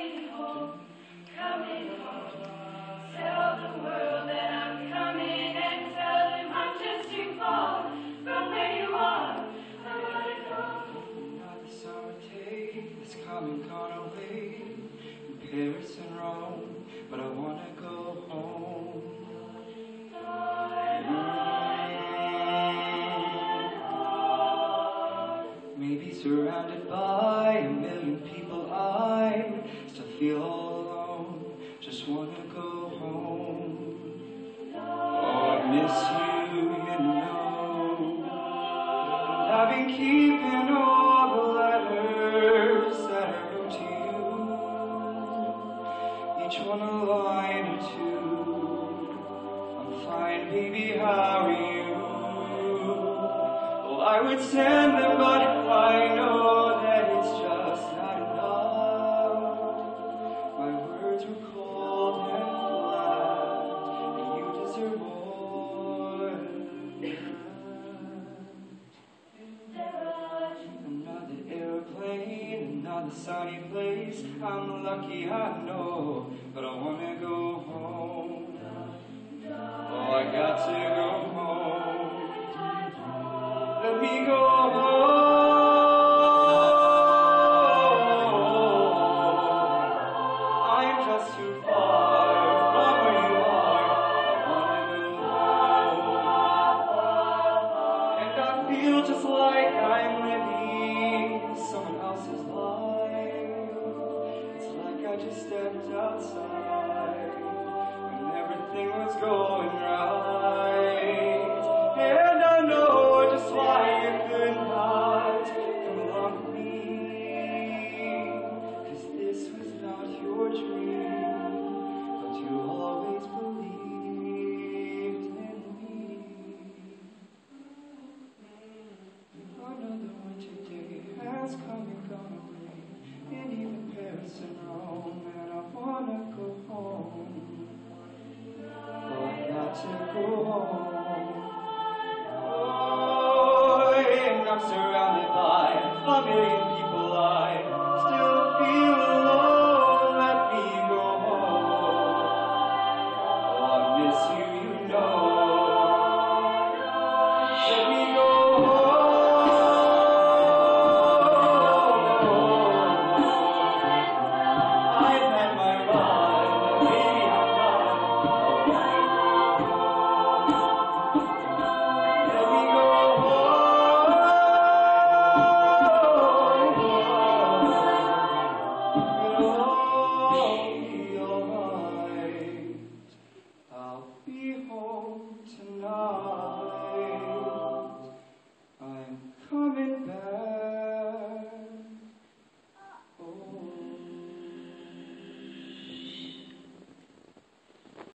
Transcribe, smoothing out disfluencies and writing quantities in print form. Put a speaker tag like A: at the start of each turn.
A: coming home, coming home. Tell the world that I'm coming and tell them I'm just too far from where you are. I wanna go.
B: Not the summer take, this coming gone away in Paris and Rome, but I wanna go home. Maybe surrounded by a million people, I still feel all alone. Just wanna go home. Oh, I miss you, you know. And I've been keeping all the letters that I wrote to you, each one a line or two. I'm fine, baby, how are you? I would send them, but I know that it's just not enough. My words were cold and flat, and you deserve more than that. Another airplane, another sunny place. I'm lucky, I know, but I wanna go home. Oh, I got to go home. Let me go home. I'm just too far from where you are. I wanna go home. And I feel just like I'm living someone else's life. It's like I just stepped outside when everything was going right. And I know just why you could not come along with me, 'cause this was not your dream, but you always believed in me. Another winter day has come and gone away, and even Paris and Rome, and I wanna go home. Oh, I got to go home.